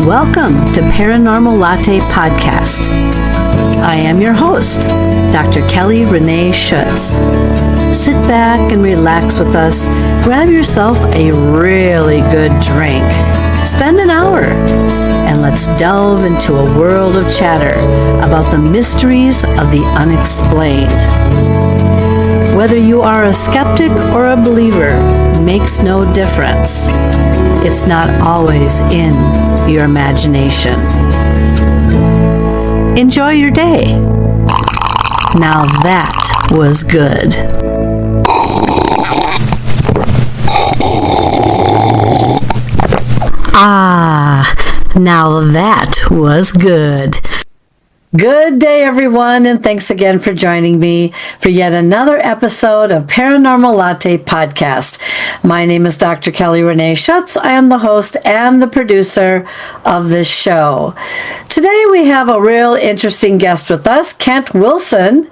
Welcome to Paranormal Latte Podcast. I am your host, Dr. Kelly Renee Schutz. Sit back and relax with us. Grab yourself a really good drink. Spend an hour and let's delve into a world of chatter about the mysteries of the unexplained. Whether you are a skeptic or a believer makes no difference. It's not always in your imagination. Enjoy your day. Now that was good. Now that was good. Good day, everyone, and thanks again for joining me for yet another episode of Paranormal Latte Podcast. My name is Dr. Kelly Renee Schutz. I am the host and the producer of this show. Today we have a real interesting guest with us. Kent Wilson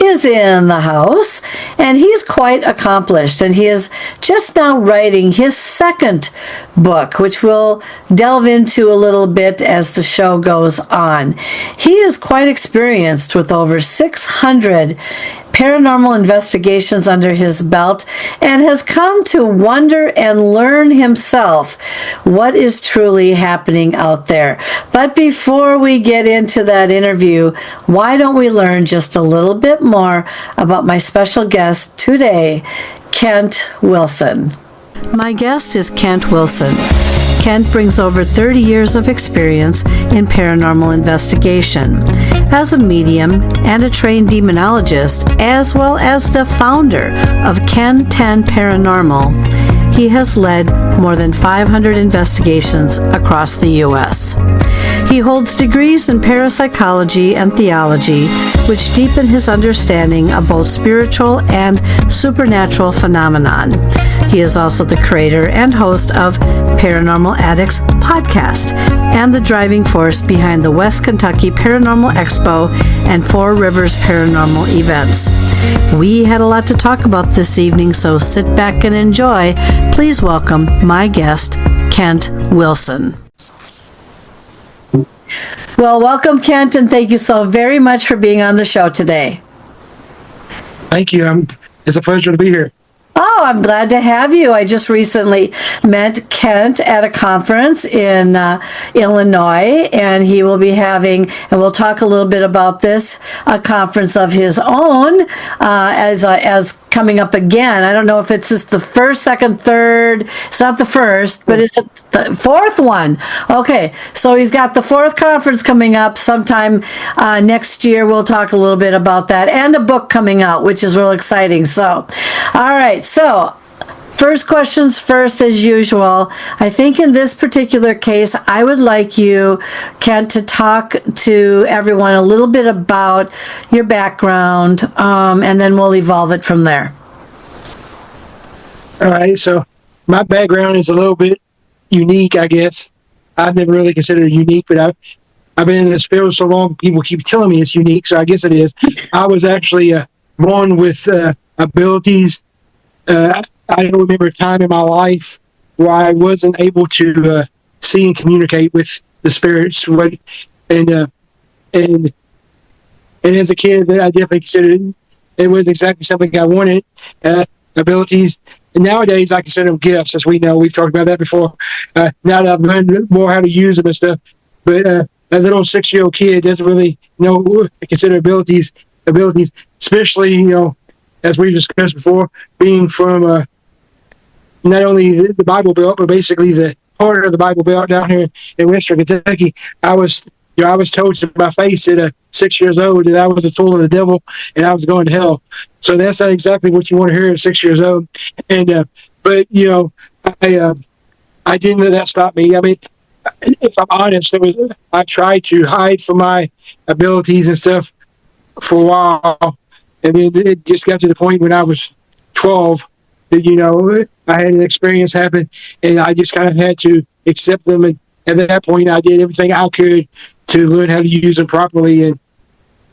is in the house, and he's quite accomplished, and he is just now writing his second book, which we'll delve into a little bit as the show goes on. He is quite experienced with over 600 paranormal investigations under his belt and has come to wonder and learn himself what is truly happening out there. But before we get into that interview, why don't we learn just a little bit more about my special guest today, Kent Wilson. My guest is Kent Wilson. Kent brings over 30 years of experience in paranormal investigation as a medium and a trained demonologist, as well as the founder of Ken 10 Paranormal. He has led more than 500 investigations across the U.S. He holds degrees in parapsychology and theology, which deepen his understanding of both spiritual and supernatural phenomenon. He is also the creator and host of Paranormal Addicts podcast and the driving force behind the West Kentucky Paranormal Expo and Four Rivers Paranormal events. We had a lot to talk about this evening, so sit back and enjoy. Please welcome my guest, Kent Wilson. Well, welcome, Kent, and thank you so very much for being on the show today. Thank you. It's a pleasure to be here. Oh, I'm glad to have you. I just recently met Kent at a conference in Illinois, and he will be having, and we'll talk a little bit about this, a conference of his own as coming up again. I don't know if it's just the first, second, third. It's not the first, but it's the fourth one. Okay, so he's got the fourth conference coming up sometime next year. We'll talk a little bit about that, and a book coming out, which is real exciting. So, all right. So, first questions first, as usual. I think in this particular case, I would like you, Kent, to talk to everyone a little bit about your background, and then we'll evolve it from there. All right. So, my background is a little bit unique, I guess. I've never really considered it unique, but I've been in this field so long, people keep telling me it's unique, so I guess it is. I was actually born with abilities. I don't remember a time in my life where I wasn't able to see and communicate with the spirits. And as a kid, I definitely considered it was exactly something I wanted, abilities. And nowadays, I consider them gifts, as we know. We've talked about that before. Now that I've learned more how to use them and stuff. But a little 6-year-old kid doesn't really know consider abilities, especially, as we've discussed before, being from not only the Bible Belt, but basically the part of the Bible Belt down here in Western Kentucky. I was told to my face at 6 years old that I was a tool of the devil and I was going to hell. So that's not exactly what you want to hear at 6 years old. And but I didn't let that stop me. I mean, if I'm honest, I tried to hide from my abilities and stuff for a while. And then it just got to the point when I was 12 that, I had an experience happen and I just kind of had to accept them. And at that point, I did everything I could to learn how to use them properly and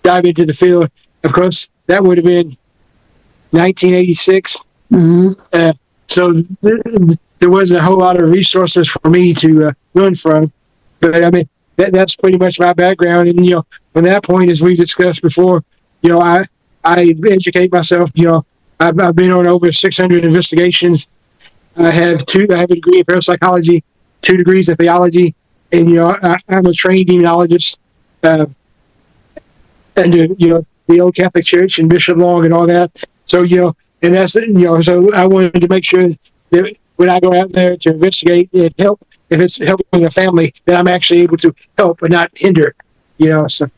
dive into the field. Of course, that would have been 1986. Mm-hmm. So there wasn't a whole lot of resources for me to learn from. But I mean, that's pretty much my background. And, from that point, as we discussed before, I educate myself. I've been on over 600 investigations. I have a degree in parapsychology, 2 degrees in theology, and I'm a trained demonologist, and the old Catholic Church and Bishop Long and all that. So and that's so I wanted to make sure that when I go out there to investigate and help, if it's helping a family, that I'm actually able to help and not hinder. So.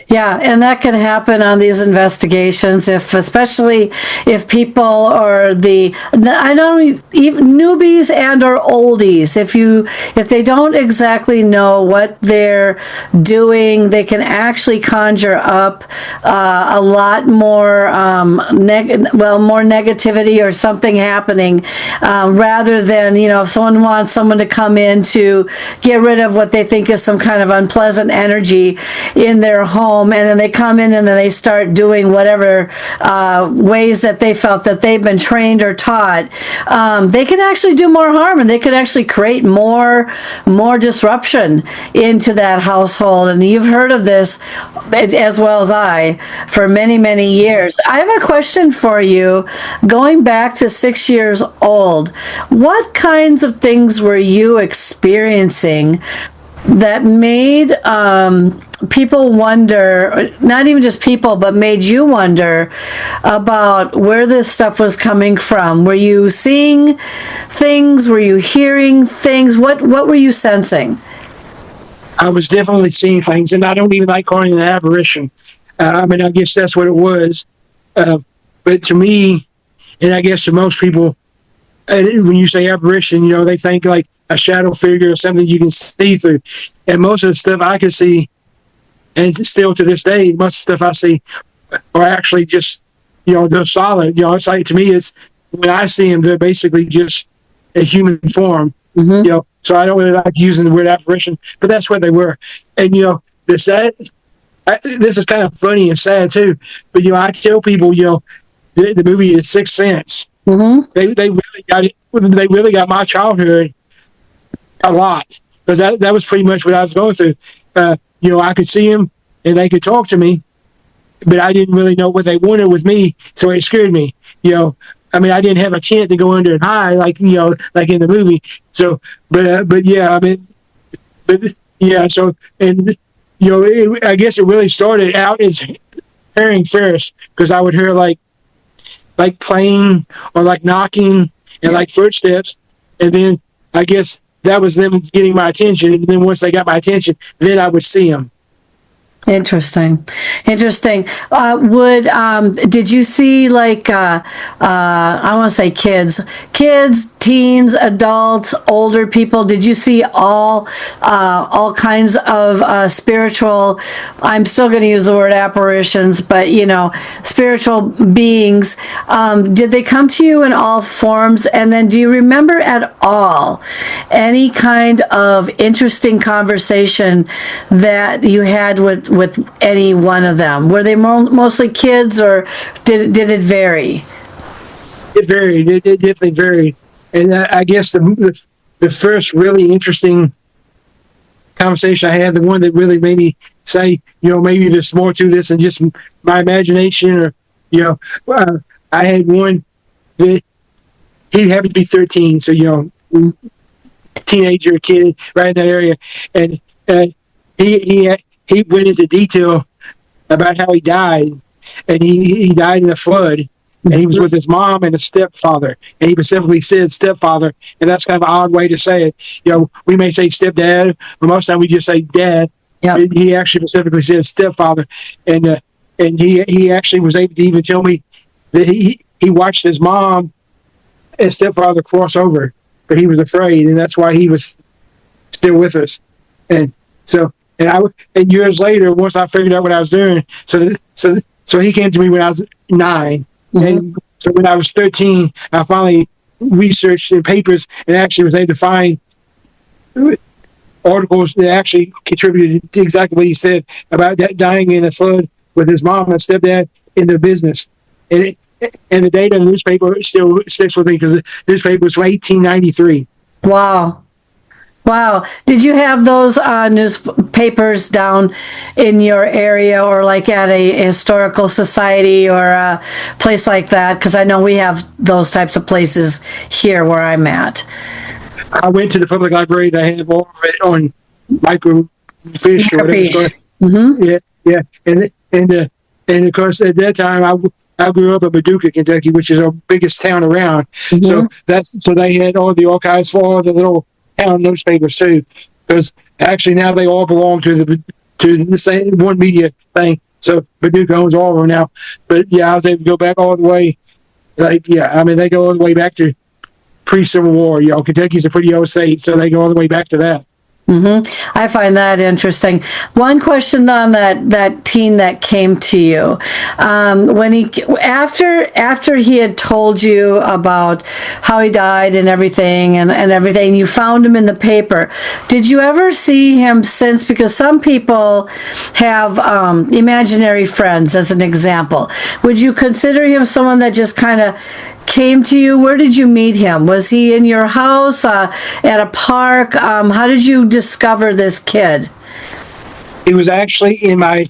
Yeah, and that can happen on these investigations, especially if people are I don't even newbies and or oldies. If they don't exactly know what they're doing, they can actually conjure up a lot more more negativity or something happening, rather than if someone wants someone to come in to get rid of what they think is some kind of unpleasant energy in their home, and then they come in and then they start doing whatever ways that they felt that they've been trained or taught. They can actually do more harm, and they could actually create more disruption into that household. And you've heard of this as well as I for many, many years. I have a question for you. Going back to 6 years old, what kinds of things were you experiencing that made people wonder, not even just people, but made you wonder about where this stuff was coming from? Were you seeing things? Were you hearing things? What were you sensing? I was definitely seeing things, and I don't even like calling it an apparition. I guess that's what it was. But to me, and I guess to most people, when you say apparition, they think like a shadow figure or something you can see through. And most of the stuff I could see, and still to this day, most of the stuff I see are actually just, they're solid. It's like, to me, it's when I see them, they're basically just a human form. Mm-hmm. So I don't really like using the word apparition, but that's what they were. And this is kind of funny and sad too. But I tell people, the movie is Sixth Sense. Mm-hmm. They really got it. They really got my childhood a lot, because that was pretty much what I was going through. I could see them and they could talk to me, but I didn't really know what they wanted with me, so it scared me. I didn't have a chance to go under and hide like like in the movie. So, but yeah, So, and I guess it really started out as hearing first, because I would hear like playing or like knocking and like footsteps, and then I guess that was them getting my attention. And then once they got my attention, then I would see them. Interesting. Did you see I want to say kids, teens, adults, older people? Did you see all kinds of spiritual? I'm still going to use the word apparitions, but spiritual beings. Did they come to you in all forms? And then, do you remember at all any kind of interesting conversation that you had with any one of them? Were they mostly kids, or did it vary? It varied. It definitely varied. And I guess the first really interesting conversation I had, the one that really made me say, maybe there's more to this than just my imagination, or I had one that he happened to be 13, so teenager kid right in that area, and he went into detail about how he died, and he died in a flood, and he was with his mom and his stepfather, and he specifically said stepfather, and that's kind of an odd way to say it. We may say stepdad, but most of the time we just say dad. Yep. He actually specifically said stepfather, and he actually was able to even tell me that he watched his mom and stepfather cross over, but he was afraid, and that's why he was still with us. And so, and years later, once I figured out what I was doing, so he came to me when I was 9, mm-hmm. and so when I was 13, I finally researched in papers and actually was able to find articles that actually contributed to exactly what he said about that dying in a flood with his mom and stepdad in their business. And the date in the newspaper still sticks with me, because the newspaper was from 1893. Wow. Wow. Did you have those newspapers down in your area or like at a historical society or a place like that? Because I know we have those types of places here where I'm at. I went to the public library. They have all of it on microfiche or whatever. Mm-hmm. Yeah. And of course, at that time, I grew up in Paducah, Kentucky, which is our biggest town around. Mm-hmm. So they had all the archives for all the little town newspapers too, because actually now they all belong to the same one media thing. So Paducah owns all of them now. But yeah, I was able to go back all the way. They go all the way back to pre-Civil War. Kentucky's a pretty old state, so they go all the way back to that. Mm-hmm. I find that interesting. One question on that teen that came to you, when after he had told you about how he died and everything and everything, you found him in the paper. Did you ever see him since? Because some people have imaginary friends, as an example. Would you consider him someone that just kind of came to you? Where did you meet him? Was he in your house, at a park? How did you discover this kid? He was actually in my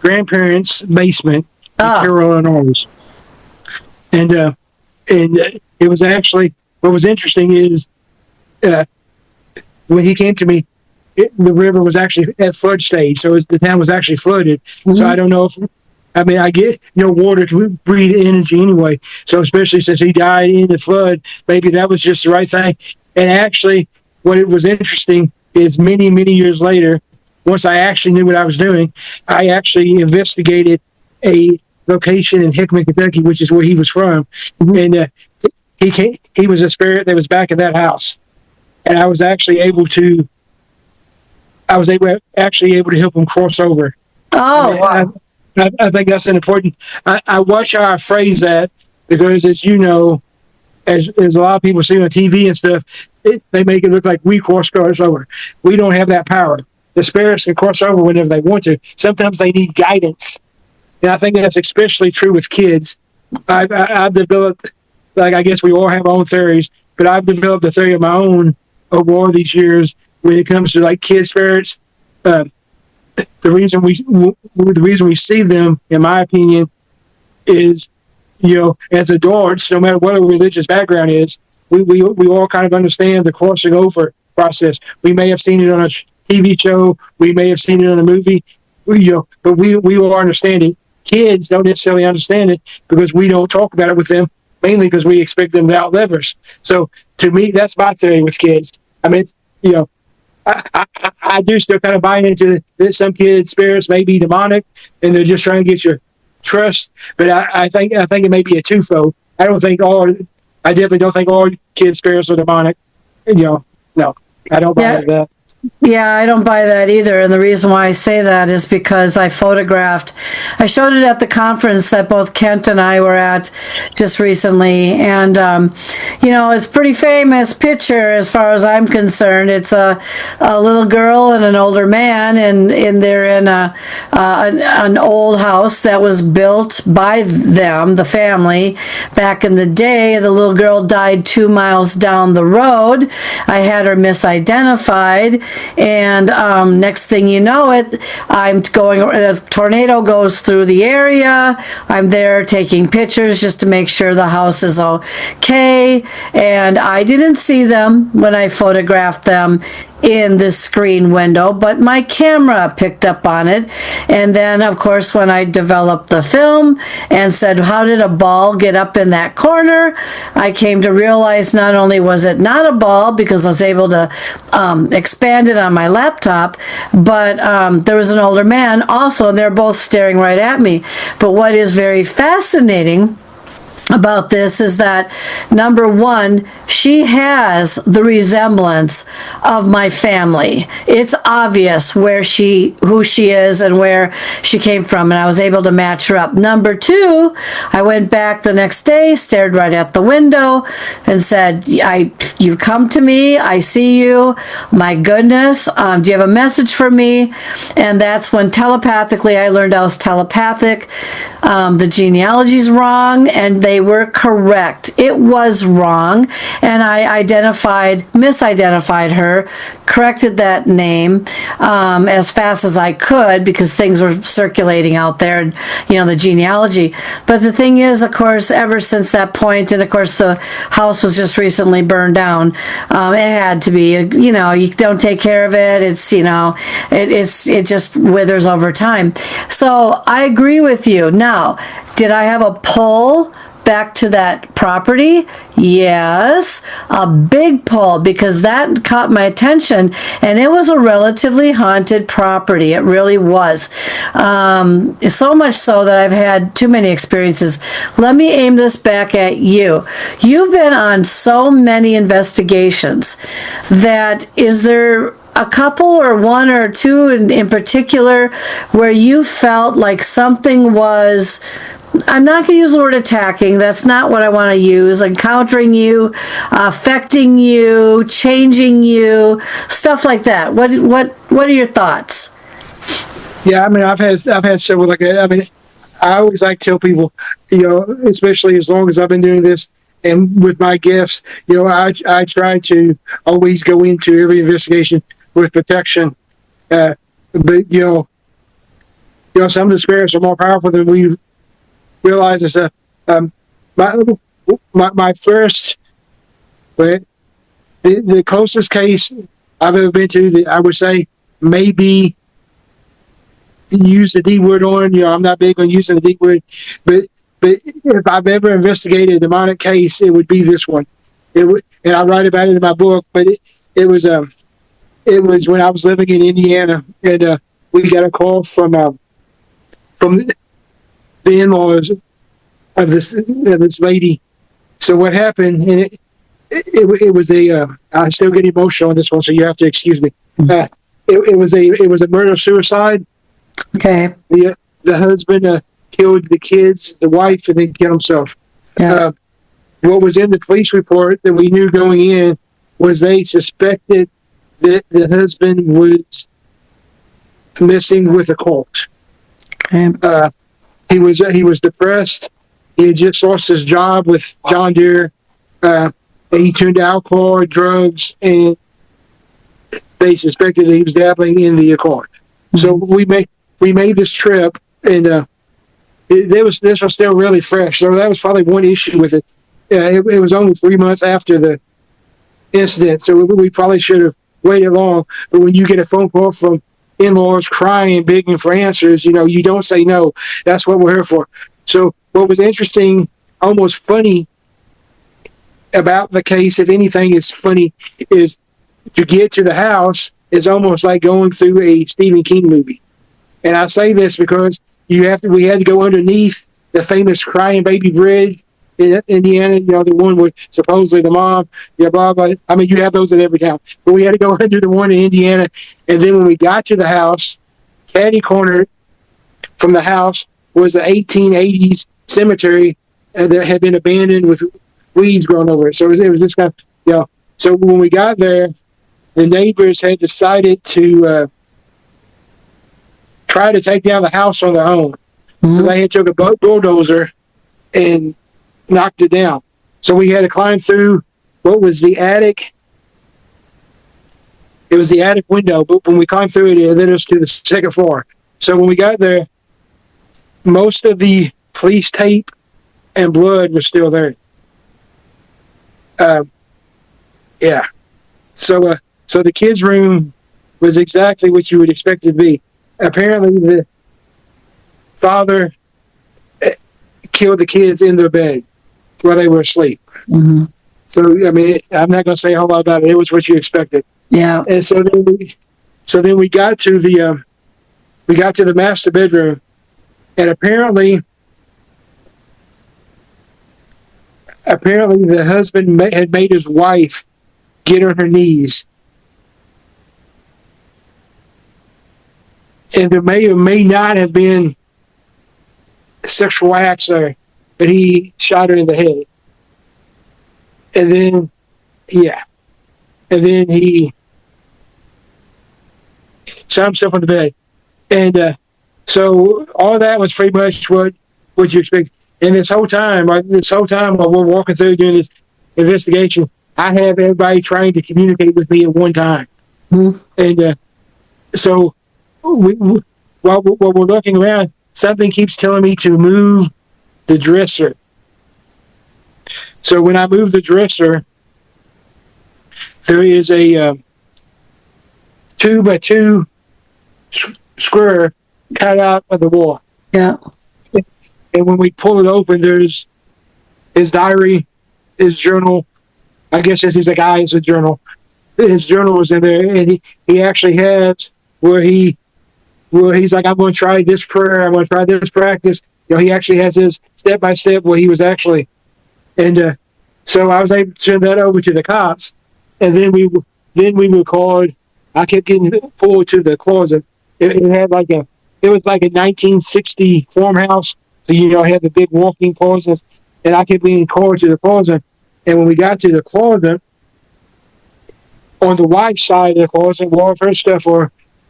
grandparents' basement in Carroll, Illinois. And it was actually, what was interesting is when he came to me, the river was actually at flood stage, so the town was actually flooded. Mm-hmm. So I don't know if, I get, water to breathe energy anyway. So especially since he died in the flood, maybe that was just the right thing. And actually, what it was interesting is many, many years later, once I actually knew what I was doing, I actually investigated a location in Hickman, Kentucky, which is where he was from. Mm-hmm. And he was a spirit that was back in that house. And I was actually able to help him cross over. Oh, wow. I think that's an important. I watch how I phrase that, because, as you know, as a lot of people see on TV and stuff, they make it look like we cross over. We don't have that power. The spirits can cross over whenever they want to. Sometimes they need guidance, and I think that's especially true with kids. I've developed, I guess we all have our own theories, but I've developed a theory of my own over all these years when it comes to kid spirits. The reason we see them, in my opinion, is, as adults, no matter what our religious background is, we all kind of understand the crossing over process. We may have seen it on a TV show, we may have seen it on a movie, but we all understand it. Kids don't necessarily understand it because we don't talk about it with them, mainly because we expect them to outlive us. So to me, that's my theory with kids. I do still kind of buy into that some kids' spirits may be demonic, and they're just trying to get your trust. But I think it may be a twofold. I definitely don't think all kids' spirits are demonic. No, I don't buy that. Yeah, I don't buy that either. And the reason why I say that is because I showed it at the conference that both Kent and I were at just recently. And, it's a pretty famous picture as far as I'm concerned. It's a little girl and an older man, and they're in an old house that was built by them, the family, back in the day. The little girl died 2 miles down the road. I had her misidentified. And next thing you know, a tornado goes through the area. I'm there taking pictures just to make sure the house is okay. And I didn't see them when I photographed them in the screen window, but my camera picked up on it. And then, of course, when I developed the film and said, how did a ball get up in that corner? I came to realize not only was it not a ball, because I was able to expand it on my laptop, but there was an older man also, and they're both staring right at me. But what is very fascinating about this is that, number one, she has the resemblance of my family. It's obvious who she is and where she came from, and I was able to match her up. Number two, I went back the next day, stared right at the window, and said, you've come to me, I see you, my goodness, do you have a message for me? And that's when telepathically I learned I was telepathic. The genealogy's wrong, and they were correct. It was wrong, and I misidentified her, corrected that name as fast as I could because things were circulating out there, and the genealogy. But the thing is, of course, ever since that point, and of course the house was just recently burned down. It had to be. You don't take care of it. It just withers over time. So I agree with you. Now, did I have a pull back to that property? Yes, a big pull, because that caught my attention, and it was a relatively haunted property. It really was. So much so that I've had too many experiences. Let me aim this back at you. You've been on so many investigations is there a couple or one or two in particular where you felt like something was, I'm not going to use the word attacking, that's not what I want to use, encountering you, affecting you, changing you, stuff like that? What are your thoughts? Yeah, I've had several like that. I always like to tell people, especially as long as I've been doing this and with my gifts, I try to always go into every investigation with protection. But some of the spirits are more powerful than we realize. Is my first, the closest case I've ever been to that I would say maybe use the D word on. I'm not big on using the D word, but if I've ever investigated a demonic case, it would be this one. And I write about it in my book. But it was when I was living in Indiana, and we got a call from the in-laws of this lady. So what happened? And it was I still get emotional on this one, so you have to excuse me. It was a murder suicide. Okay. The husband killed the kids, the wife, and then killed himself. Yeah. What was in the police report that we knew going in was they suspected that the husband was messing with a cult. Okay. He was depressed. He had just lost his job with John Deere. And he turned to alcohol, drugs, and they suspected that he was dabbling in the occult. Mm-hmm. So we made this trip, and this was still really fresh. So that was probably one issue with it. It was only 3 months after the incident, so we probably should have waited long. But when you get a phone call from in-laws crying, begging for answers, you don't say no. That's what we're here for. So what was interesting, almost funny about the case, if anything is funny, is to get to the house is almost like going through a Stephen King movie. And I say this because we had to go underneath the famous Crying Baby Bridge in Indiana, the one with supposedly the mom, blah, blah. You have those in every town. But we had to go under the one in Indiana. And then when we got to the house, catty corner from the house was the 1880s cemetery that had been abandoned with weeds growing over it. So it was this kind of, So when we got there, the neighbors had decided to try to take down the house on their own. Mm-hmm. So they had took a bulldozer and knocked it down. So we had to climb through what was the attic. It was the attic window, but when we climbed through it led us to the second floor. So when we got there, most of the police tape and blood was still there. Yeah. So the kids' room was exactly what you would expect it to be. Apparently, the father killed the kids in their bed while they were asleep. Mm-hmm. So, I'm not going to say a whole lot about it. It was what you expected. Yeah. And so then we got to the master bedroom, and apparently the husband had made his wife get on her knees. And there may or may not have been sexual acts there, but he shot her in the head. And then, he shot himself on the bed. And so all that was pretty much what what you expect. And this whole time while we're walking through doing this investigation, I have everybody trying to communicate with me at one time. Mm-hmm. And so while we're looking around, something keeps telling me to move the dresser. So when I move the dresser, there is a 2x2 square cut out of the wall. Yeah. And when we pull it open, there's his diary, his journal. I guess this is a guy, it's a journal. His journal was in there, and he actually has where he's like, I'm going to try this prayer, I'm going to try this practice. He actually has his step by step where he was actually, and so I was able to send that over to the cops, and then we were called. I kept getting pulled to the closet. It had it was like a 1960 farmhouse, so it had the big walk-in closets, and I kept being called to the closet. And when we got to the closet, on the wife's side of the closet, all of her stuff,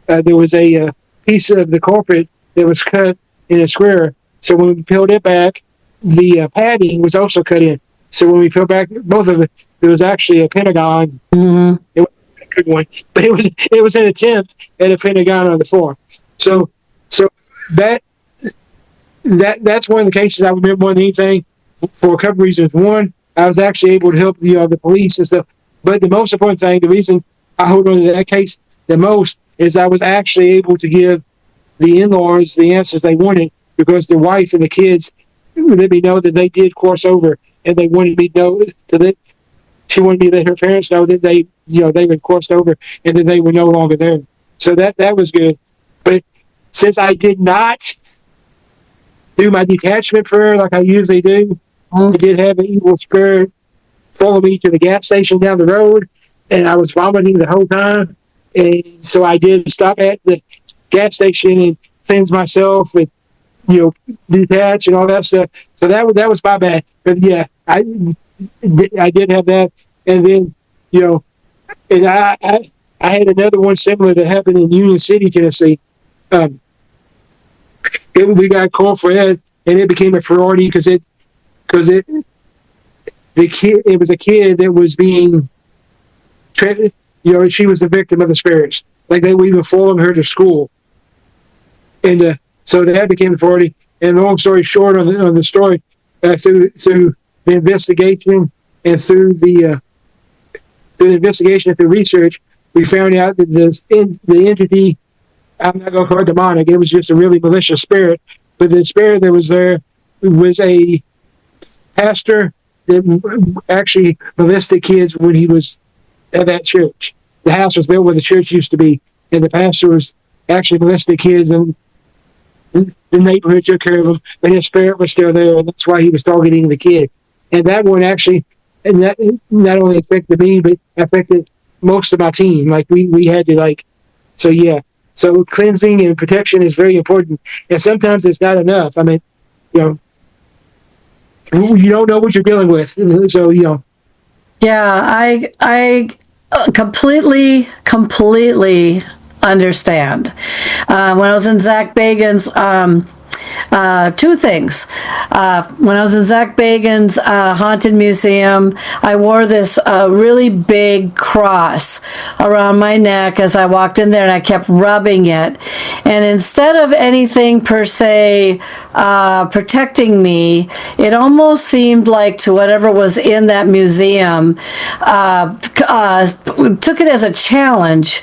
there was a piece of the carpet that was cut in a square. So when we peeled it back, the padding was also cut in. So when we peeled back both of it, there was actually a pentagon. Mm-hmm. It wasn't a good one, but it was an attempt at a pentagon on the floor. So that's one of the cases I remember more than anything for a couple reasons. One, I was actually able to help the police and stuff. But the most important thing, the reason I hold on to that case the most, is I was actually able to give the in-laws the answers they wanted, because the wife and the kids let me know that they did cross over, and they wanted me to know that she wanted me to let her parents know that they had crossed over and that they were no longer there. So that was good. But since I did not do my detachment prayer like I usually do, I did have an evil spirit follow me to the gas station down the road, and I was vomiting the whole time. And so I did stop at the gas station and cleanse myself and detach and all that stuff. So that was my bad. But yeah, I did have that. And then and I had another one similar that happened in Union City, Tennessee. We got called for that, and it became a priority because it was a kid that was being, she was the victim of the spirits. Like, they were even following her to school, and so that became a priority. And long story short, on the story, through the investigation and through the investigation and through research, we found out that the entity, I'm not going to call it demonic, it was just a really malicious spirit, but the spirit that was there was a pastor that actually molested kids when he was at that church. The house was built where the church used to be, and the pastor was actually molesting kids, and the neighborhood took care of him, but his spirit was still there, and that's why he was targeting the kid. And that one actually, and that not only affected me, but affected most of my team. Like, we had to, so yeah. So cleansing and protection is very important, and sometimes it's not enough. I mean, you don't know what you're dealing with, so Yeah, I completely understand. When I was in Zach Bagan's, two things. When I was in Zach Bagan's haunted museum, I wore this really big cross around my neck as I walked in there, and I kept rubbing it. And instead of anything per se protecting me, it almost seemed like to whatever was in that museum took it as a challenge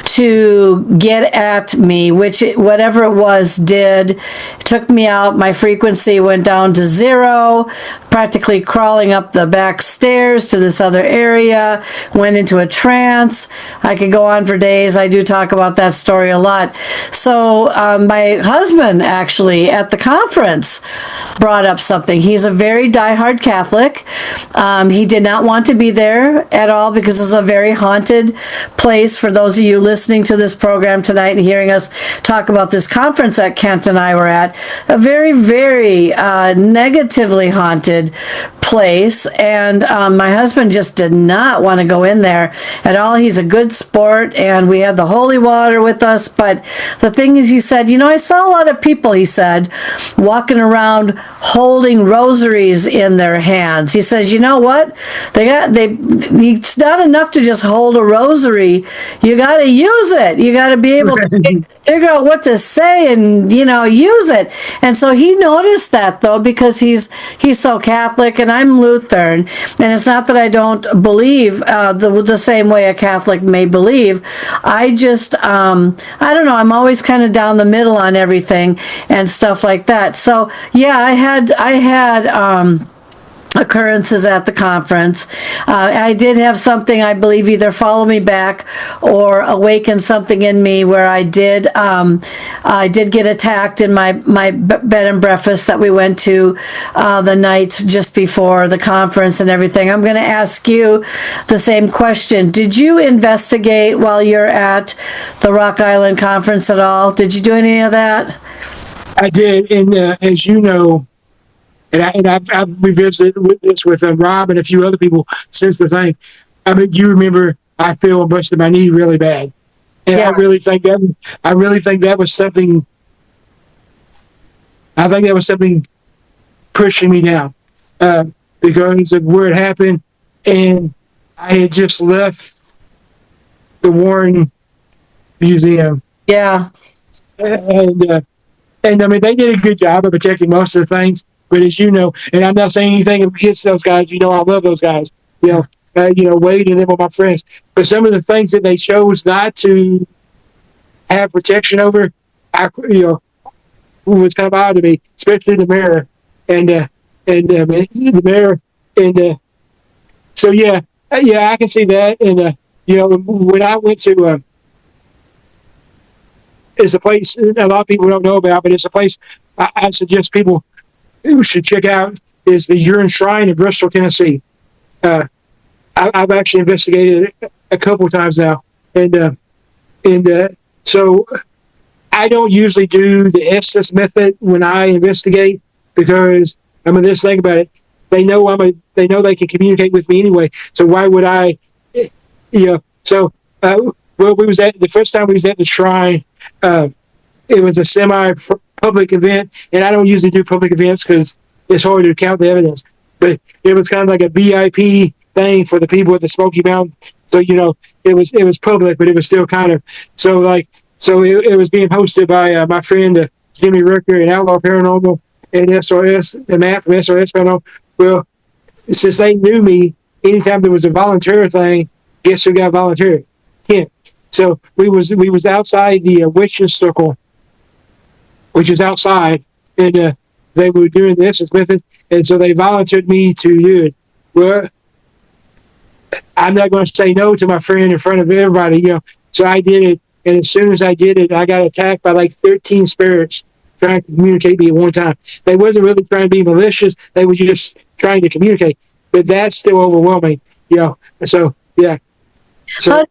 to get at me, which whatever it was did. Took me out. My frequency went down to 0, practically crawling up the back stairs to this other area, went into a trance. I could go on for days. I do talk about that story a lot. So my husband actually at the conference brought up something. He's a very diehard Catholic. He did not want to be there at all because it's a very haunted place. For those of you listening to this program tonight and hearing us talk about this conference that Kent and I were at, a very, very negatively haunted place, and my husband just did not want to go in there at all. He's a good sport, and we had the holy water with us. But the thing is, he said, I saw a lot of people, he said, walking around holding rosaries in their hands. He says, you know what? It's not enough to just hold a rosary. You got to use it. You got to be able to figure out what to say and, use it. And so he noticed that, though, because he's so Catholic and I'm Lutheran, and it's not that I don't believe the same way a Catholic may believe. I just I don't know, I'm always kind of down the middle on everything and stuff like that. So yeah, I had occurrences at the conference. I did have something, I believe, either follow me back or awaken something in me where I did get attacked in my bed and breakfast that we went to the night just before the conference and everything. I'm going to ask you the same question. Did you investigate while you're at the Rock Island conference at all? Did you do any of that? I did, and as you know, and I've revisited this with Rob and a few other people since the thing. I mean, you remember I fell and busted my knee really bad, and yeah. I really think that was something. I think that was something pushing me down because of where it happened, and I had just left the Warren Museum. Yeah, and I mean they did a good job of protecting most of the things. But as you know, and I'm not saying anything against those guys, I love those guys. Wade and them are my friends. But some of the things that they chose not to have protection over, was kind of odd to me, especially the mayor and the mayor so yeah, I can see that. And when I went to it's a place a lot of people don't know about, but it's a place I suggest people who should check out is the Urine Shrine in Bristol, Tennessee. I've actually investigated it a couple of times now, and so I don't usually do the SS method when I investigate because just think about it. They know they can communicate with me anyway. So why would I? So we was at the first time we was at the shrine. It was a semi-public event, and I don't usually do public events because it's hard to count the evidence. But it was kind of like a VIP thing for the people at the Smoky Mountain. So it was public, but it was still kind of so it was being hosted by my friend Jimmy Ricker and Outlaw Paranormal and SRS and Matt from SRS Paranormal. Well, since they knew me, anytime there was a volunteer thing, guess who got volunteered? Kent. So we was outside the witches circle, which is outside, and they were doing the essence method, and so they volunteered me to do it. Well, I'm not going to say no to my friend in front of everybody, So I did it, and as soon as I did it, I got attacked by like 13 spirits trying to communicate with me at one time. They wasn't really trying to be malicious; they were just trying to communicate. But that's still overwhelming, So yeah. So,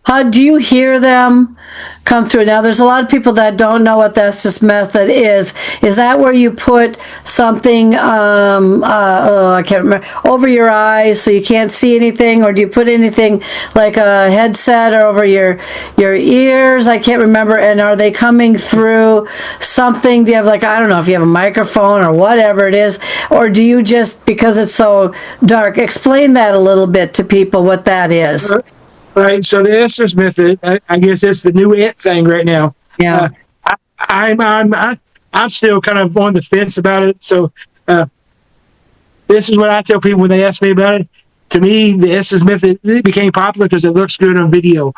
how do you hear them come through? Now, there's a lot of people that don't know what the Estes method is. Is that where you put something, I can't remember, over your eyes so you can't see anything? Or do you put anything like a headset or over your ears? I can't remember. And are they coming through something? Do you have I don't know if you have a microphone or whatever it is? Or do you just, because it's so dark, explain that a little bit to people what that is? Right, so the Estes method, I guess that's the new it thing right now. Yeah, I'm still kind of on the fence about it. So this is what I tell people when they ask me about it. To me, the Estes method became popular because it looks good on video.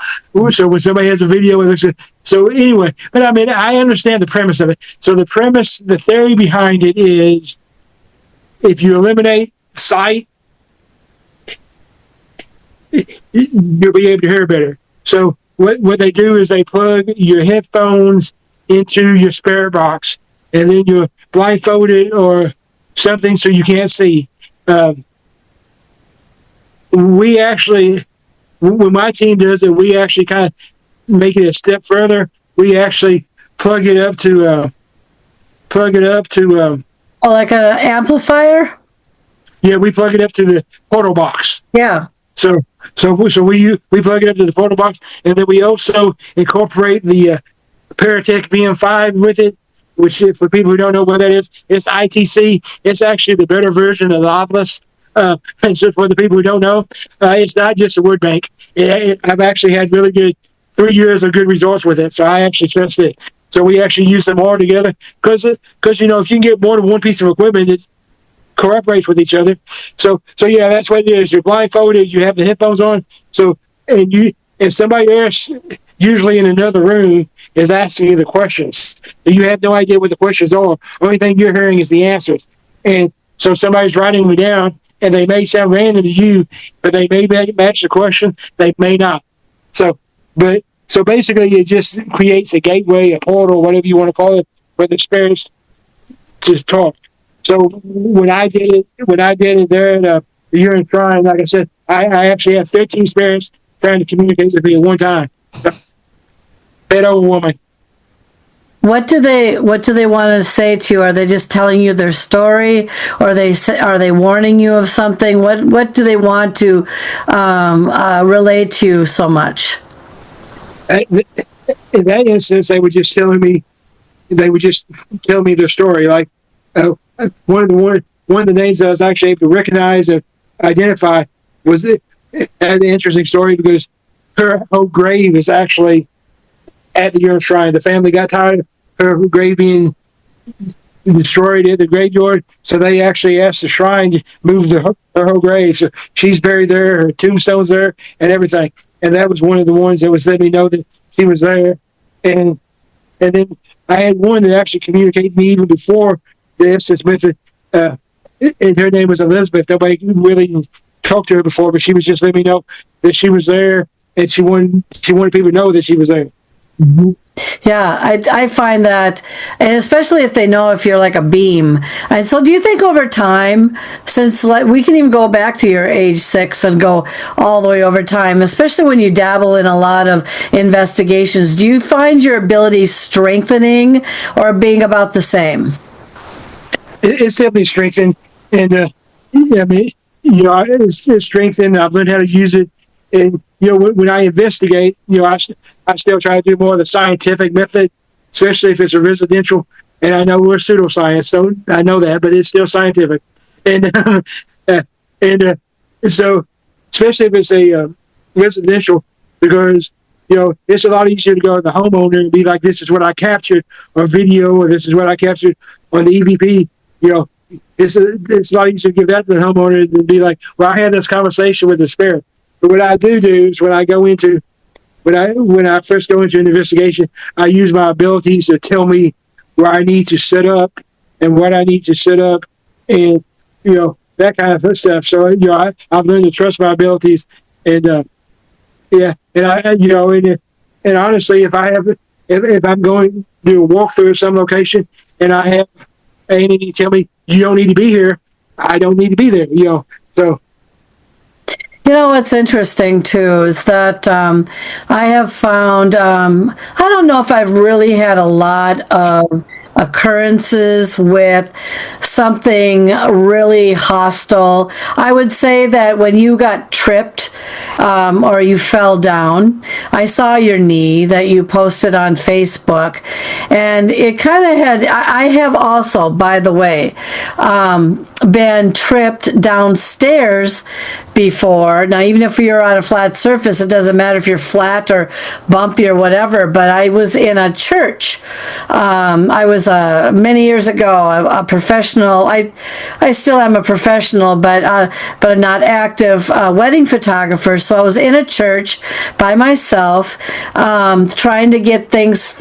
So when somebody has a video, it looks good. So anyway, but I understand the premise of it. So the theory behind it is, if you eliminate sight, you'll be able to hear better. So what they do is they plug your headphones into your spirit box, and then you're blindfolded or something so you can't see. We actually, when my team does it, we actually kind of make it a step further. We actually plug it up to like an amplifier? Yeah, we plug it up to the portal box. Yeah. So we plug it up to the portal box, and then we also incorporate the Paratech VM5 with it, which, for people who don't know what that is, it's ITC. It's actually the better version of the Ovilus. And so for the people who don't know, it's not just a word bank. I've actually had really good 3 years of good results with it, so I actually trust it. So we actually use them all together because if you can get more than one piece of equipment, it cooperates with each other. So yeah, that's what it is. You're blindfolded. You have the headphones on. So and somebody else, usually in another room, is asking you the questions. You have no idea what the questions are. Only thing you're hearing is the answers. And so somebody's writing them down, and they may sound random to you, but they may match the question. They may not. So basically, it just creates a gateway, a portal, whatever you want to call it, for the spirits to talk. So when I did it there at the Urine Shrine, like I said, I actually had 13 spirits trying to communicate with me at one time. That old woman. What do they want to say to you? Are they just telling you their story, or are they warning you of something? What do they want to relate to you so much? In that instance, they would just tell me their story. Like one of the names I was actually able to recognize and identify was it had an interesting story because her whole grave is actually at the Urine Shrine. The family got tired of her grave being destroyed at the graveyard, so they actually asked the shrine to move her whole grave. So she's buried there, her tombstone's there, and everything. And that was one of the ones that was letting me know that she was there. And then I had one that actually communicated to me even before this. It's with and her name was Elizabeth. Nobody really talked to her before, but she was just letting me know that she was there, and she wanted people to know that she was there. Mm-hmm. Yeah, I find that, and especially if they know if you're like a beam. And so do you think over time, since we can even go back to your age 6 and go all the way over time, especially when you dabble in a lot of investigations, do you find your abilities strengthening or being about the same? It's definitely strengthened, and it's strengthened. I've learned how to use it, and when I investigate, I still try to do more of the scientific method, especially if it's a residential. And I know we're pseudoscience, so I know that, but it's still scientific. And so, especially if it's a residential, because it's a lot easier to go to the homeowner and be like, "This is what I captured on video," or "This is what I captured on the EVP." It's a lot easier to give that to the homeowner than be like, "Well, I had this conversation with the spirit." But what I do is when I first go into an investigation, I use my abilities to tell me where I need to set up and what I need to set up, and that kind of stuff. So I've learned to trust my abilities, and and honestly, if I'm going to do a walkthrough of some location and I have an entity tell me you don't need to be here, I don't need to be there. So. What's interesting too is that I have found, I don't know if I've really had a lot of occurrences with something really hostile. I would say that when you got tripped or you fell down, I saw your knee that you posted on Facebook, and it kind of had, I have also, by the way, been tripped downstairs before. Now, even if you're on a flat surface, it doesn't matter if you're flat or bumpy or whatever, but I was in a church. I was many years ago a professional. I still am a professional, but I'm not active wedding photographer. So I was in a church by myself, trying to get things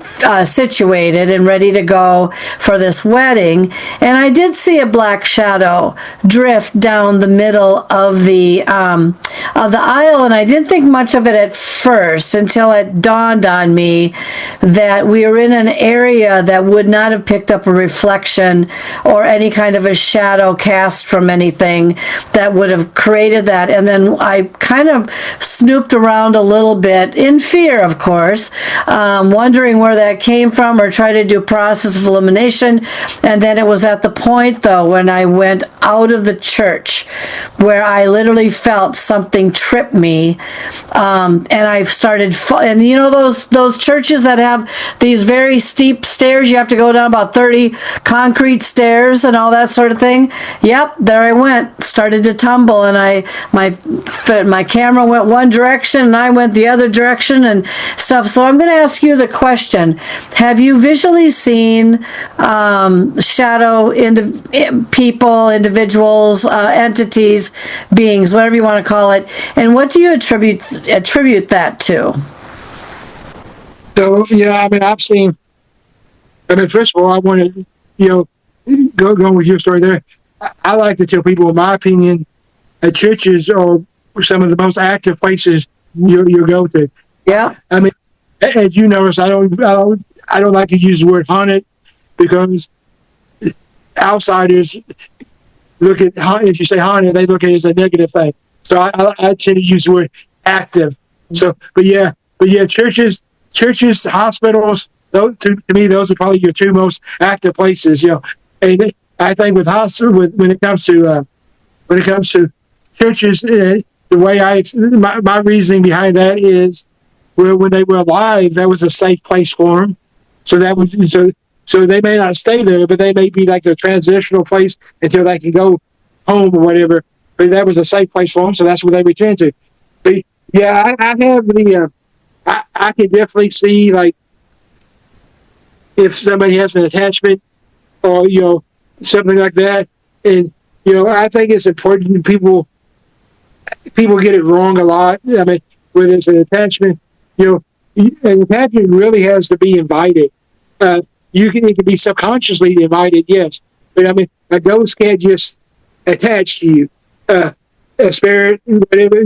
situated and ready to go for this wedding. And I did see a black shadow drift down the middle of the aisle, and I didn't think much of it at first until it dawned on me that we were in an area that would not have picked up a reflection or any kind of a shadow cast from anything that would have created that. And then I kind of snooped around a little bit, in fear, of course, wondering where that came from, or tried to do process of elimination. And then it was at the point, though, when I went out of the church where I literally felt something trip me, and I started, and you know those churches that have these very steep stairs, you have to go down about 30 concrete stairs and all that sort of thing. Yep, there I went, started to tumble, and my camera went one direction and I went the other direction and stuff. So I'm going to ask you the question: have you visually seen shadow people, individuals, entities, beings, whatever you want to call it, and what do you attribute that to? So, yeah, I mean, first of all, I want to, go with your story there. I like to tell people, in my opinion, churches are some of the most active places you go to. Yeah. I mean, as you notice, I don't like to use the word haunted, because outsiders look at, if you say haunted, they look at it as a negative thing. So I tend to use the word active. So, but yeah, churches, hospitals, to me, those are probably your two most active places. And I think with hospital, when it comes to churches, the way my reasoning behind that is, well, when they were alive, that was a safe place for them. So that was so they may not stay there, but they may be like the transitional place until they can go home or whatever. But that was a safe place for them, so that's where they return to. But yeah, I have the I can definitely see, like, if somebody has an attachment or something like that, and I think it's important. People get it wrong a lot. I mean, when it's an attachment, an attachment really has to be invited. It can be subconsciously invited, yes, but I mean, a ghost can't just attach to you. A spirit, whatever,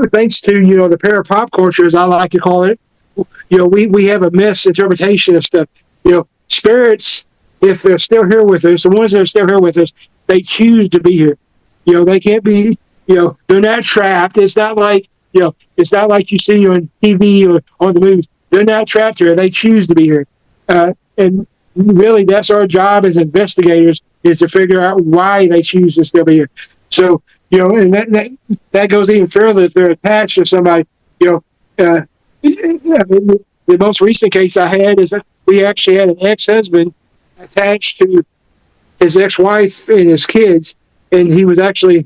thanks to the parapop culture, as I like to call it, we have a misinterpretation of stuff. Spirits, if they're still here with us, the ones that are still here with us, they choose to be here. They can't be. They're not trapped. It's not like it's not like you see on TV or on the movies. They're not trapped here. They choose to be here, and really, that's our job as investigators, is to figure out why they choose to still be here. So, and that goes even further if they're attached to somebody. The most recent case I had is that we actually had an ex-husband attached to his ex-wife and his kids, and he was actually,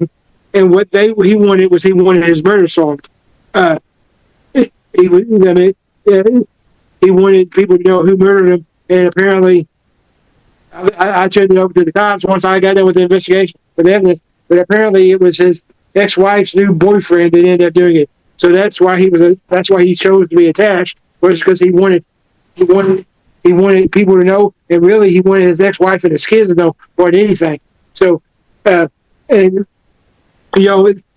and what he wanted his murder solved. He wanted people to know who murdered him, and apparently, I turned it over to the cops once I got done with the investigation with evidence. But apparently, it was his ex-wife's new boyfriend that ended up doing it. So that's why he chose to be attached, was because he wanted people to know, and really he wanted his ex-wife and his kids to know more than anything. So, and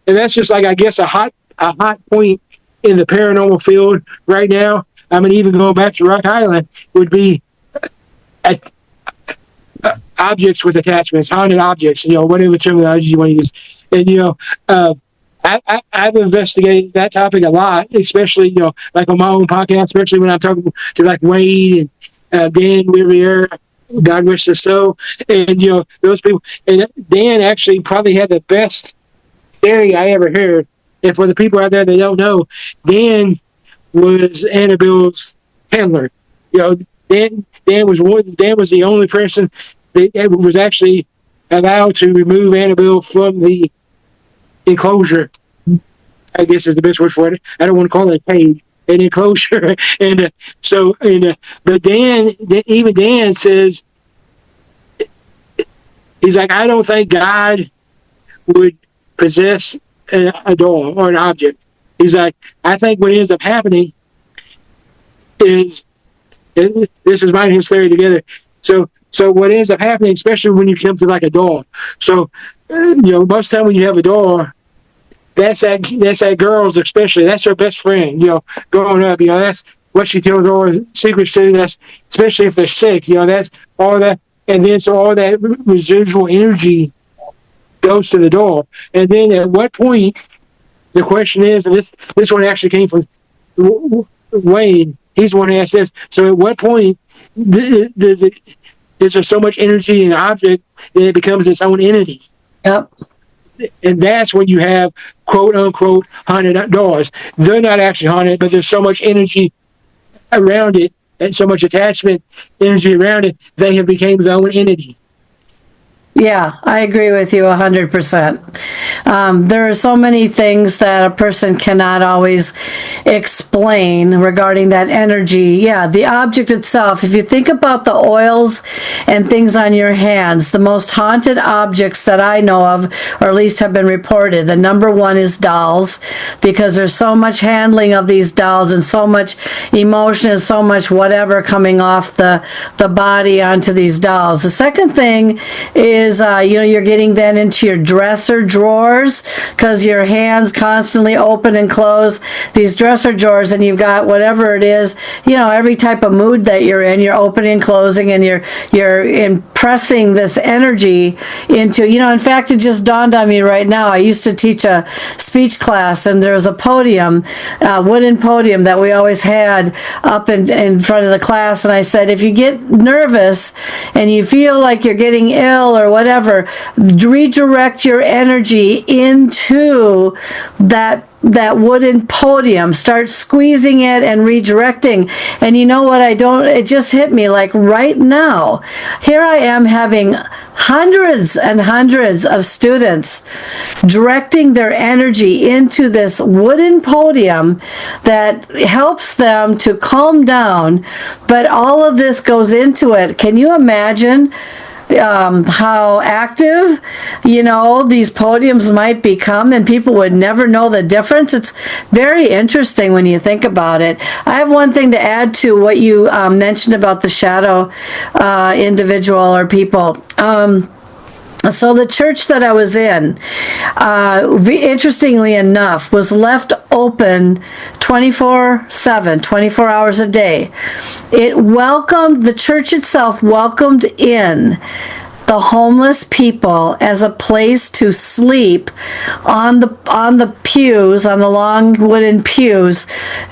that's just like, I guess, a hot point in the paranormal field right now. I mean, even going back to Rock Island would be objects with attachments, haunted objects, whatever terminology you want to use. And, I've investigated that topic a lot, especially, like on my own podcast, especially when I'm talking to like Wayne and Dan Riviera, God rest his soul, and, those people. And Dan actually probably had the best theory I ever heard. And for the people out there that don't know, Dan was Annabelle's handler. Dan was the only person that was actually allowed to remove Annabelle from the enclosure. I guess is the best word for it. I don't want to call it a cage, an enclosure. And but even Dan says, he's like, I don't think God would possess a doll or an object. He's like, I think what ends up happening is, this is mine and his theory together. So what ends up happening, especially when you come to like a doll. So, most of the time when you have a doll, that's that girl's, especially, that's her best friend, growing up, what she tells all her secrets to. That's especially if they're sick. That's all that, and then so all that residual energy goes to the doll. And then at what point? The question is, and this one actually came from Wayne. He's the one who asked this. So at what point is there so much energy in an object that it becomes its own entity? Yep. And that's when you have quote unquote haunted dolls. They're not actually haunted, but there's so much energy around it and so much attachment energy around it, they have become their own entity. Yeah, I agree with you 100%. There are so many things that a person cannot always explain regarding that energy. Yeah, the object itself, if you think about the oils and things on your hands, the most haunted objects that I know of, or at least have been reported, the number one is dolls, because there's so much handling of these dolls and so much emotion and so much whatever coming off the body onto these dolls. The second thing is you're getting then into your dresser drawers, because your hands constantly open and close these dresser drawers, and you've got whatever it is, every type of mood that you're in, you're opening and closing, and you're impressing this energy into, in fact, it just dawned on me right now. I used to teach a speech class, and there was a podium, wooden podium that we always had up in front of the class, and I said, if you get nervous and you feel like you're getting ill or whatever, redirect your energy into that wooden podium. Start squeezing it and redirecting. And you know what? It just hit me like right now. Here I am having hundreds and hundreds of students directing their energy into this wooden podium that helps them to calm down. But all of this goes into it. Can you imagine how active, these podiums might become, and people would never know the difference? It's very interesting when you think about it. I have one thing to add to what you mentioned about the shadow individual or people. So the church that I was in, interestingly enough, was left open 24/7, 24 hours a day. The church itself welcomed in the homeless people as a place to sleep on the pews, on the long wooden pews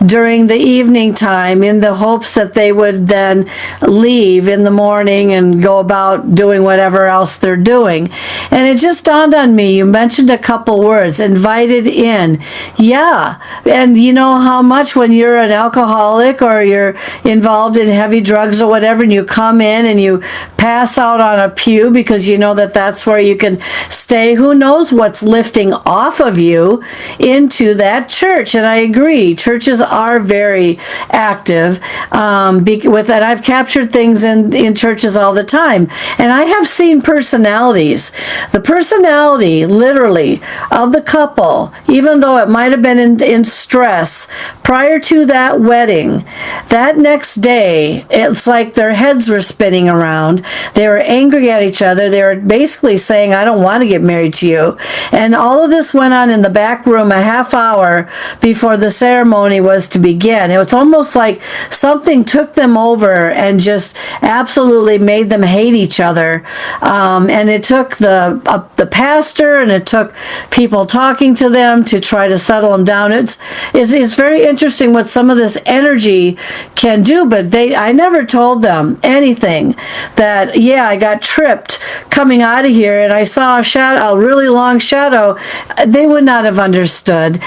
during the evening time, in the hopes that they would then leave in the morning and go about doing whatever else they're doing. And it just dawned on me, you mentioned a couple words, invited in. Yeah, and you know how much when you're an alcoholic or you're involved in heavy drugs or whatever, and you come in and you pass out on a pew because you know that that's where you can stay. Who knows what's lifting off of you into that church? And I agree, churches are very active with that. I've captured things in churches all the time, and I have seen personalities. The personality, literally, of the couple, even though it might have been in stress prior to that wedding, that next day, it's like their heads were spinning around. They were angry at each other. They were basically saying, I don't want to get married to you. And all of this went on in the back room a half hour before the ceremony was to begin. It was almost like something took them over and just absolutely made them hate each other. And it took the pastor, and it took people talking to them to try to settle them down. It's very interesting what some of this energy can do, but I never told them anything that, I got tripped coming out of here and I saw a really long shadow. They would not have understood.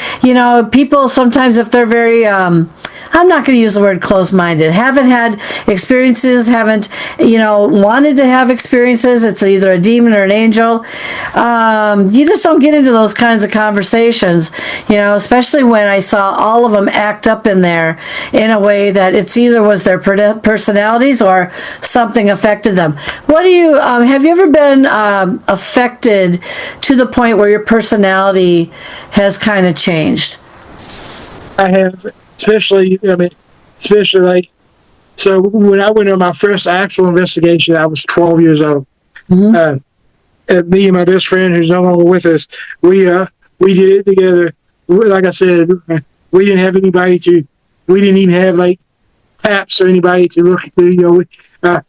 People sometimes, if they're very, I'm not going to use the word closed-minded, haven't had experiences, haven't, wanted to have experiences, it's either a demon or an angel. You just don't get into those kinds of conversations, especially when I saw all of them act up in there in a way that it's either was their personalities or something affected them. What do you, have you ever been affected to the point where your personality has kind of changed? I have. Especially like, so when I went on my first actual investigation, I was 12 years old. Mm-hmm. Me and my best friend, who's no longer with us, we did it together. Like I said, we didn't have anybody we didn't even have taps for anybody to look at.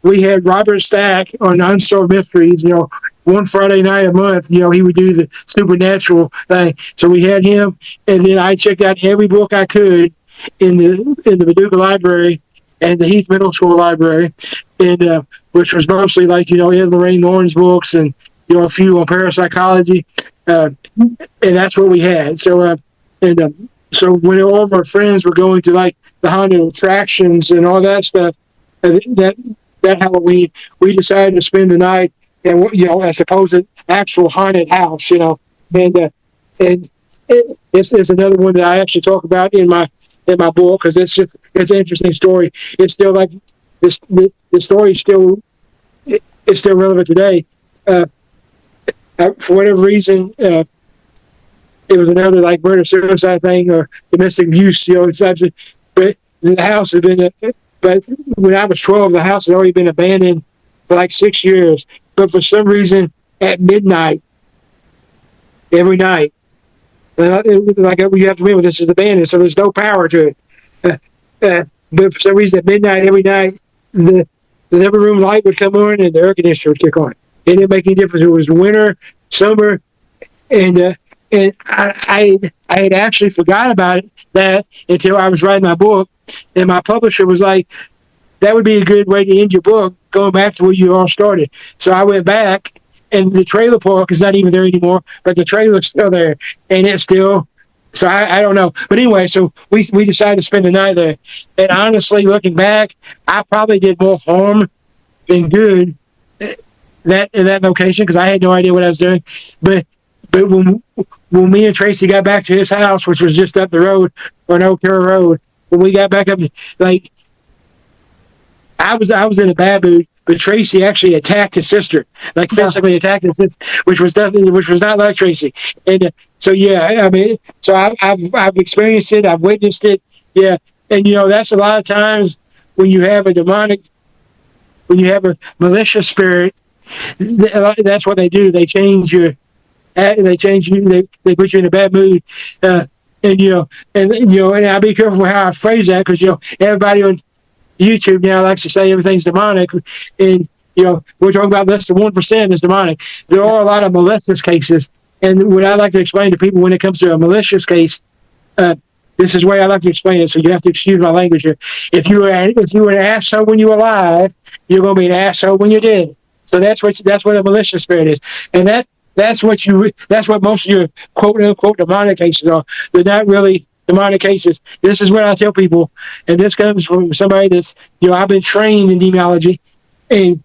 We had Robert Stack on Unsolved Mysteries. One Friday night a month, he would do the supernatural thing. So we had him, and then I checked out every book I could in the Paducah Library and the Heath Middle School Library, and which was mostly like Ed Lorraine Lawrence books and a few on parapsychology, and that's what we had. So so when all of our friends were going to like the haunted attractions and all that stuff, that Halloween, we decided to spend the night, and as opposed to actual haunted house, and it's another one that I actually talk about in my book, because it's an interesting story. It's still like this. The story is still relevant today. For whatever reason, it was another like murder suicide thing or domestic abuse. But the house had been. But when I was 12, the house had already been abandoned for like 6 years. But for some reason, at midnight, every night, like we have to remember, this is abandoned, so there's no power to it. But for some reason, at midnight, every night, the living room light would come on and the air conditioner would kick on. It didn't make any difference. It was winter, summer, and I had actually forgot about that until I was writing my book, and my publisher was like, that would be a good way to end your book, going back to where you all started. So I went back, and the trailer park is not even there anymore, but the trailer's still there, and it's still, so I don't know. But anyway, so we decided to spend the night there, and honestly, looking back, I probably did more harm than good in that location, because I had no idea what I was doing. But when me and Tracy got back to his house, which was just up the road on Oak Hill Road, when we got back up, like I was in a bad mood, but Tracy actually attacked his sister, like physically attacked his sister, which was not like Tracy. And so so I've experienced it, I've witnessed it, and that's a lot of times when you have a malicious spirit, that's what they do. They change you. They put you in a bad mood, and I be careful how I phrase that, because everybody on YouTube now likes to say everything's demonic, and we're talking about less than 1% is demonic. There are a lot of malicious cases, and what I like to explain to people when it comes to a malicious case, this is the way I like to explain it. So you have to excuse my language here. If you were an asshole when you were alive, you're going to be an asshole when you're dead. So that's what a malicious spirit is, and that's what most of your quote unquote demonic cases are. They're not really demonic cases. This is what I tell people, and this comes from somebody that's I've been trained in demonology, and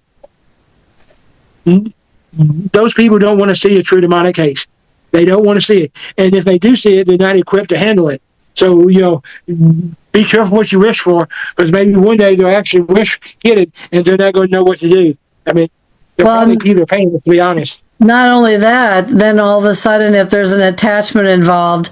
those people don't want to see a true demonic case. They don't want to see it, and if they do see it, they're not equipped to handle it. So be careful what you wish for, because maybe one day they'll actually get it, and they're not going to know what to do. I mean, they'll probably pee their pants, to be honest. Not only that, then all of a sudden, if there's an attachment involved,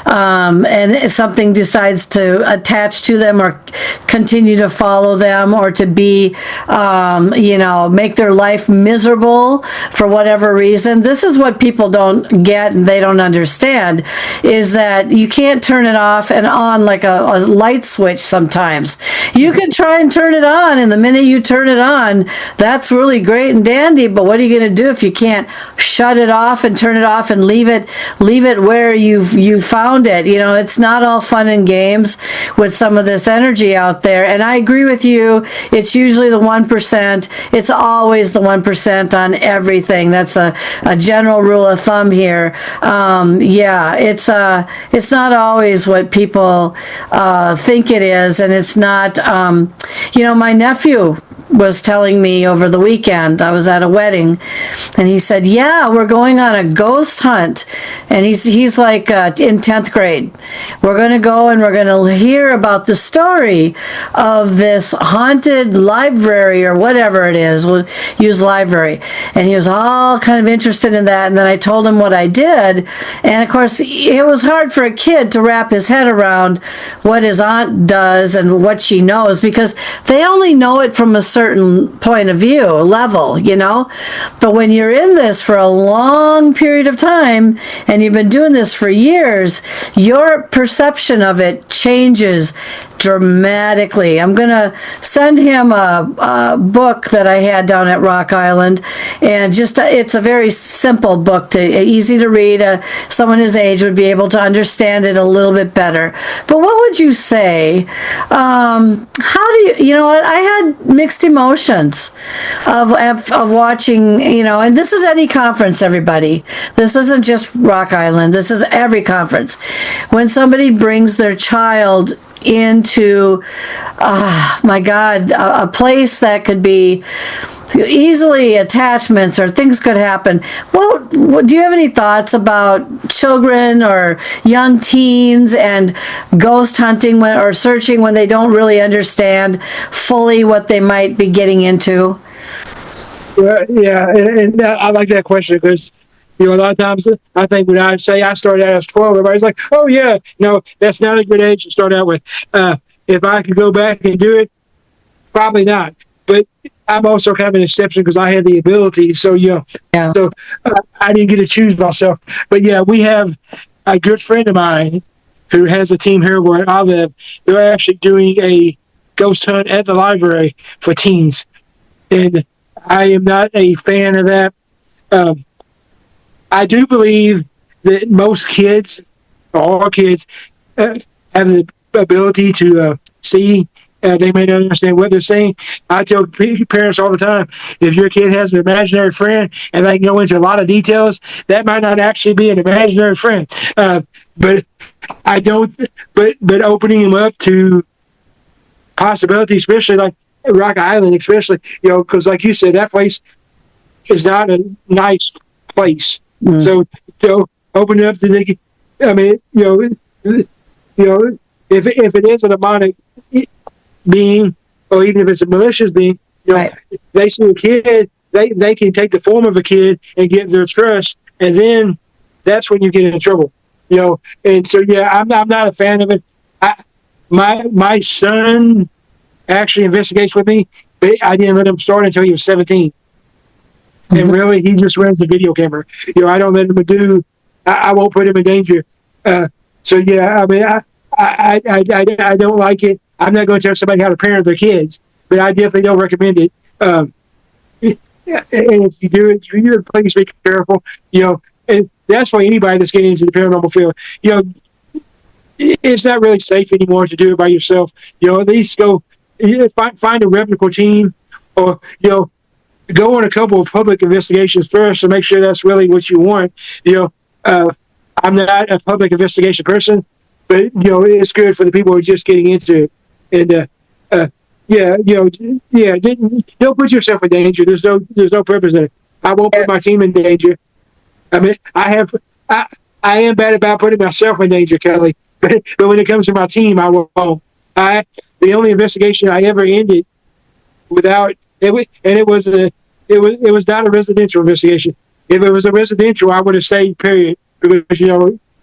and something decides to attach to them or continue to follow them, or to be, make their life miserable for whatever reason, this is what people don't get and they don't understand, is that you can't turn it off and on like a light switch sometimes. You can try and turn it on, and the minute you turn it on, that's really great and dandy, but what are you going to do if you can't shut it off and turn it off and leave it where you found it? It's not all fun and games with some of this energy out there. And I agree with you. It's usually the 1%. It's always the 1% on everything. That's a general rule of thumb here. It's not always what people think it is, and it's not. My nephew was telling me over the weekend, I was at a wedding, and he said, we're going on a ghost hunt, and he's like in 10th grade. We're going to go and we're going to hear about the story of this haunted library, or whatever it is. We'll use library. And he was all kind of interested in that, and then I told him what I did, and of course it was hard for a kid to wrap his head around what his aunt does and what she knows, because they only know it from a certain certain point of view, level, But when you're in this for a long period of time and you've been doing this for years, your perception of it changes dramatically. I'm going to send him a book that I had down at Rock Island, and it's a very simple book, easy to read. Someone his age would be able to understand it a little bit better. But what would you say? How do you know what? I had mixed emotions of watching, and this is any conference, everybody. This isn't just Rock Island. This is every conference. When somebody brings their child into, my God, a place that could be easily attachments or things could happen. What do you have any thoughts about children or young teens and ghost hunting or searching when they don't really understand fully what they might be getting into? Yeah, and I like that question because a lot of times I think when I say I started out as 12, everybody's like, oh yeah, no, that's not a good age to start out with. If I could go back and do it, probably not. But I'm also kind of an exception because I had the ability. So, So I didn't get to choose myself. But yeah, we have a good friend of mine who has a team here where I live. They're actually doing a ghost hunt at the library for teens. And I am not a fan of that. I do believe that most kids, or all kids, have the ability to see. They may not understand what they're saying. I tell parents all the time, if your kid has an imaginary friend and they can go into a lot of details, that might not actually be an imaginary friend. But I don't. But opening them up to possibilities, especially like Rock Island, especially because like you said, that place is not a nice place. So open it up to the. I mean, if it is a demonic being, or even if it's a malicious being, right. They see a kid, they can take the form of a kid and get their trust, and then that's when you get in trouble. And so I'm not a fan of it. My son actually investigates with me, but I didn't let him start until he was 17. And really, he just runs the video camera. I don't let him do. I won't put him in danger. I mean, I don't like it. I'm not going to tell somebody how to parent their kids, but I definitely don't recommend it. And if you do it, please be careful. And that's why anybody that's getting into the paranormal field, it's not really safe anymore to do it by yourself. At least go find a reputable team, or go on a couple of public investigations first to make sure that's really what you want. I'm not a public investigation person, but it's good for the people who are just getting into it. And don't put yourself in danger. There's no purpose in it. I won't put my team in danger. I mean, I am bad about putting myself in danger, Kelly. But when it comes to my team, I won't. The only investigation I ever ended without it was not a residential investigation. If it was a residential, I would have stayed. Period. Because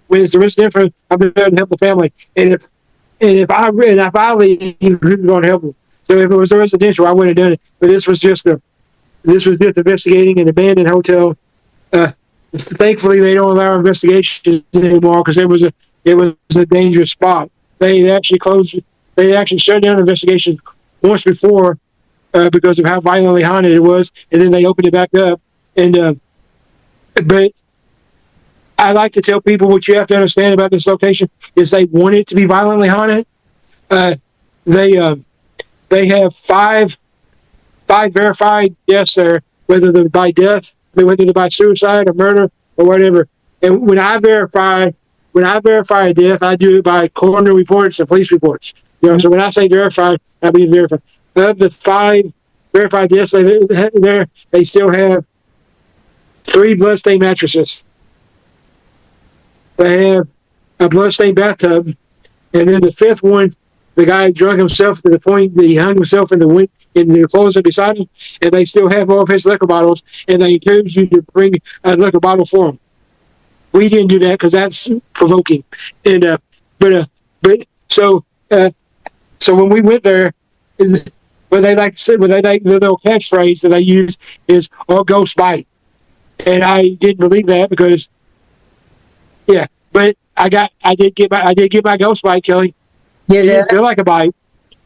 when it's a residential, I'm there to help the family. And if I leave, who's going to help them? So if it was a residential, I wouldn't have done it. But this was just investigating an abandoned hotel. Thankfully, they don't allow investigations anymore because it was a dangerous spot. They actually shut down investigations once before because of how violently haunted it was, and then they opened it back up. And but I like to tell people what you have to understand about this location is they want it to be violently haunted. They have five verified deaths there, whether they're by death, whether they're by suicide or murder or whatever. And when I verify a death, I do it by coroner reports and police reports. So when I say verified, I mean verified. Of the 5 verified deaths they still have 3 bloodstained mattresses. They have a bloodstained bathtub, and then the 5th one, the guy drunk himself to the point that he hung himself in the closet beside him, and they still have all of his liquor bottles, and they encourage you to bring a liquor bottle for him. We didn't do that because that's provoking. And so when we went there, what they like to say, what they like, the little catchphrase that they use is, "Oh, ghost bite," and I didn't believe that because, yeah, but I did get my ghost bite, Kelly. You It did? didn't feel like a bite.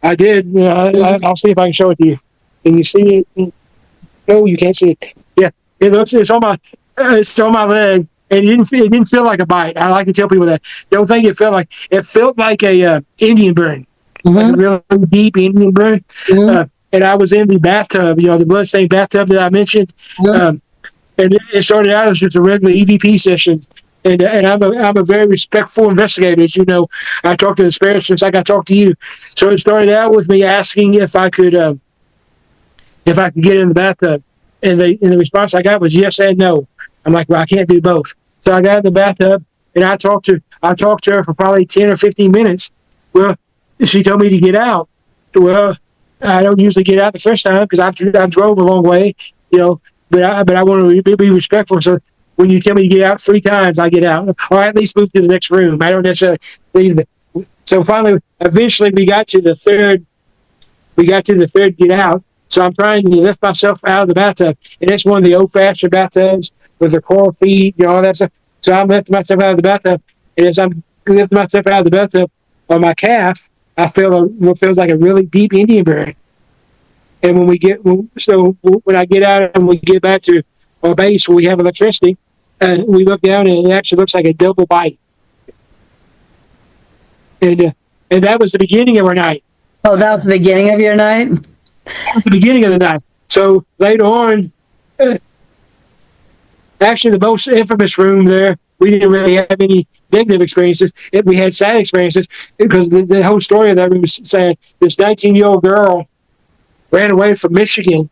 I did. I'll see if I can show it to you. Can you see it? No, you can't see it. Yeah, it's on my leg. And it didn't feel like a bite. I like to tell people that. Don't think it felt like a Indian burn, like a really deep Indian burn. And I was in the bathtub, the bloodstained bathtub that I mentioned. And it started out as just a regular EVP session. And I'm a very respectful investigator, as you know. I talk to the spirits just like I talk to you. So it started out with me asking if I could get in the bathtub, and the response I got was yes and no. I'm like, well, I can't do both. So I got in the bathtub and I talked to her for probably 10 or 15 minutes. Well, she told me to get out. Well, I don't usually get out the first time because I've drove a long way, but I want to be respectful. So when you tell me to get out 3 times, I get out, or I at least move to the next room. I don't necessarily leave it. So eventually we got to the third get out. So I'm trying to lift myself out of the bathtub, and it's one of the old-fashioned bathtubs with the coral feet, all that stuff. So I'm lifting myself out of the bathtub, and as I'm lifting myself out of the bathtub, on my calf, I feel what feels like a really deep Indian burn. And when I get out and we get back to our base where we have electricity, we look down and it actually looks like a double bite. And that was the beginning of our night. Oh, that was the beginning of your night? That was the beginning of the night. So later on, actually, the most infamous room there, we didn't really have any negative experiences. We had sad experiences because the whole story of that room was sad. This 19-year-old girl ran away from Michigan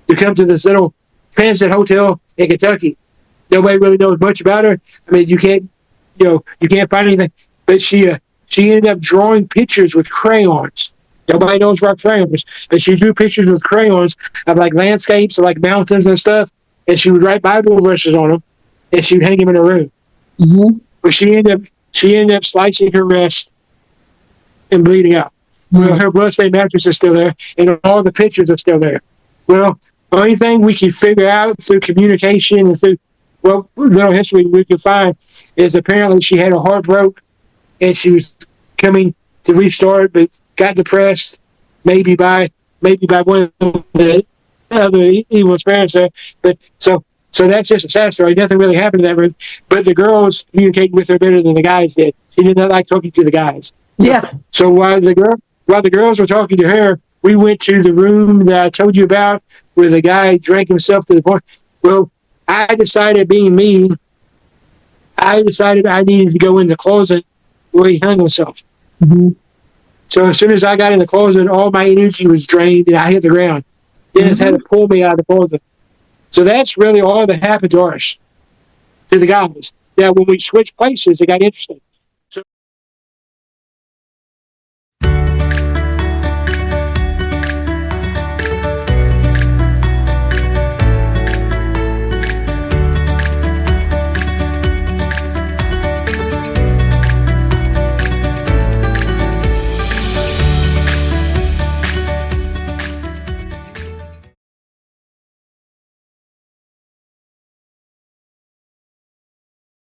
to come to this little transit hotel in Kentucky. Nobody really knows much about her. I mean, you can't find anything. But she ended up drawing pictures with crayons. Nobody knows about crayons, but she drew pictures with crayons of like landscapes, like mountains and stuff. And she would write Bible verses on them, and she would hang them in her room. But she ended up slicing her wrist and bleeding out. Well, her bloodstained mattress is still there, and all the pictures are still there. Well, the only thing we could figure out through communication and through little history we could find is apparently she had her heart broke, and she was coming to restart, but got depressed, maybe by one of the other evil spirits there. But so that's just a sad story. Nothing really happened in that room. But the girls communicated with her better than the guys did. She did not like talking to the guys. Yeah. So while the girls were talking to her, we went to the room that I told you about where the guy drank himself to the point. Well, I decided, being me, I needed to go in the closet where he hung himself. So as soon as I got in the closet, all my energy was drained and I hit the ground. Dennis had to pull me out of the closet. So that's really all that happened to us, to the guys. Now, when we switched places, it got interesting.